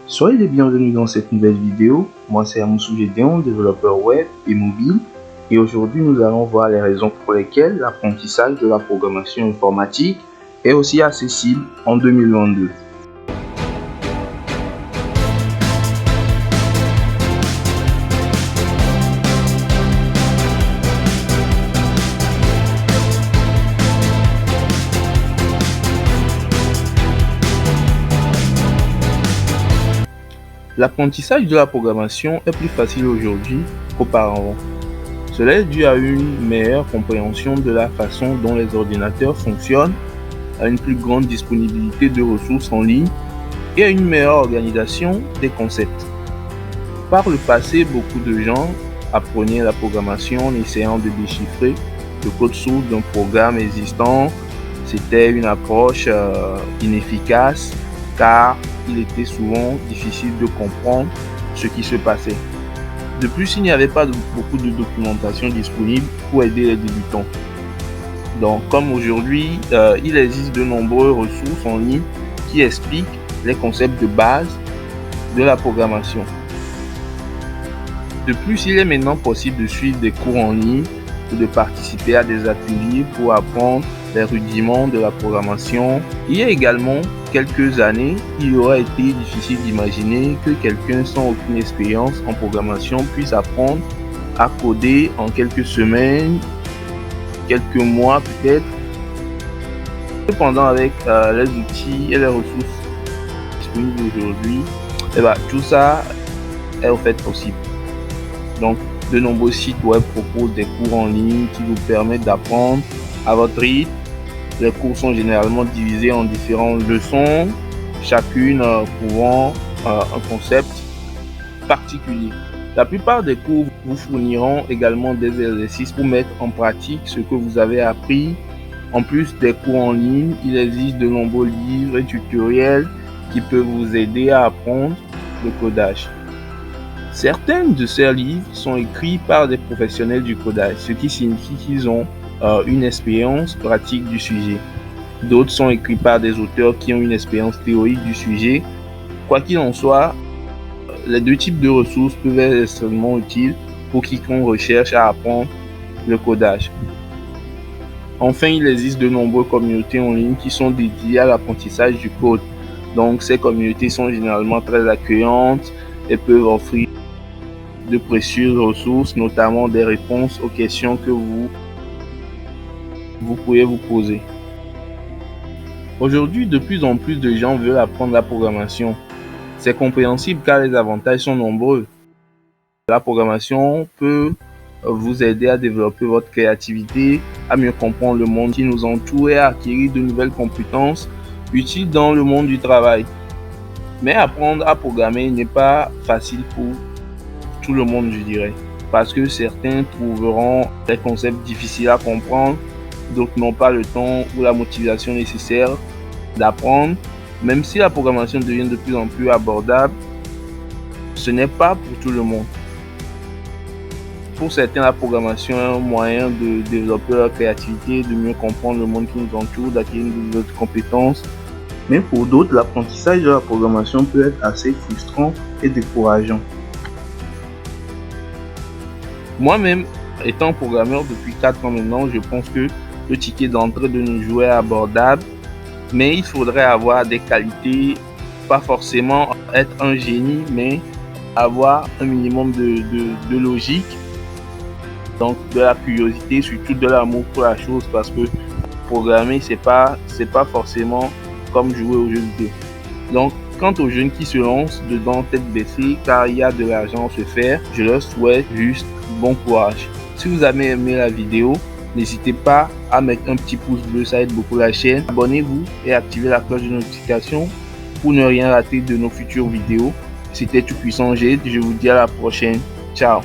Soyez les bienvenus dans cette nouvelle vidéo. Moi c'est Amoussou Gédéon, développeur web et mobile. Et aujourd'hui nous allons voir les raisons pour lesquelles l'apprentissage de la programmation informatique est aussi accessible en 2022. L'apprentissage de la programmation est plus facile aujourd'hui qu'auparavant. Cela est dû à une meilleure compréhension de la façon dont les ordinateurs fonctionnent, à une plus grande disponibilité de ressources en ligne et à une meilleure organisation des concepts. Par le passé, beaucoup de gens apprenaient la programmation en essayant de déchiffrer le code source d'un programme existant. C'était une approche inefficace car il était souvent difficile de comprendre ce qui se passait. De plus, il n'y avait pas beaucoup de documentation disponible pour aider les débutants. Donc, comme aujourd'hui, il existe de nombreuses ressources en ligne qui expliquent les concepts de base de la programmation. De plus, il est maintenant possible de suivre des cours en ligne ou de participer à des ateliers pour apprendre les rudiments de la programmation. Il y a également quelques années, il aurait été difficile d'imaginer que quelqu'un sans aucune expérience en programmation puisse apprendre à coder en quelques semaines, quelques mois peut-être. Cependant, avec les outils et les ressources disponibles aujourd'hui, tout ça est en fait possible. Donc, de nombreux sites web proposent des cours en ligne qui vous permettent d'apprendre à votre rythme. Les cours sont généralement divisés en différentes leçons, chacune couvrant un concept particulier. La plupart des cours vous fourniront également des exercices pour mettre en pratique ce que vous avez appris. En plus des cours en ligne, il existe de nombreux livres et tutoriels qui peuvent vous aider à apprendre le codage. Certains de ces livres sont écrits par des professionnels du codage, ce qui signifie qu'ils ont une expérience pratique du sujet. D'autres sont écrits par des auteurs qui ont une expérience théorique du sujet. Quoi qu'il en soit, les deux types de ressources peuvent être extrêmement utiles pour quiconque recherche à apprendre le codage. Enfin, il existe de nombreuses communautés en ligne qui sont dédiées à l'apprentissage du code. Donc, ces communautés sont généralement très accueillantes et peuvent offrir de précieuses ressources, notamment des réponses aux questions que vous pourriez vous poser. Aujourd'hui, de plus en plus de gens veulent apprendre la programmation. C'est compréhensible car les avantages sont nombreux. La programmation peut vous aider à développer votre créativité, à mieux comprendre le monde qui nous entoure et à acquérir de nouvelles compétences utiles dans le monde du travail. Mais apprendre à programmer n'est pas facile pour tout le monde, je dirais, parce que certains trouveront les concepts difficiles à comprendre, d'autres n'ont pas le temps ou la motivation nécessaire d'apprendre. Même si la programmation devient de plus en plus abordable, ce n'est pas pour tout le monde. Pour certains, la programmation est un moyen de développer leur créativité, de mieux comprendre le monde qui nous entoure, d'acquérir de nouvelles compétences. Mais pour d'autres, l'apprentissage de la programmation peut être assez frustrant et décourageant. Moi-même, étant programmeur depuis 4 ans maintenant, je pense que le ticket d'entrée de nos jours est abordable, mais il faudrait avoir des qualités, pas forcément être un génie, mais avoir un minimum de logique, donc de la curiosité, surtout de l'amour pour la chose, parce que programmer, c'est pas forcément comme jouer aux jeux vidéo. Donc, quant aux jeunes qui se lancent dedans tête baissée, car il y a de l'argent à se faire, je leur souhaite juste bon courage. Si vous avez aimé la vidéo, n'hésitez pas à mettre un petit pouce bleu, ça aide beaucoup la chaîne. Abonnez-vous et activez la cloche de notification pour ne rien rater de nos futures vidéos. C'était Tout Puissant G, je vous dis à la prochaine. Ciao.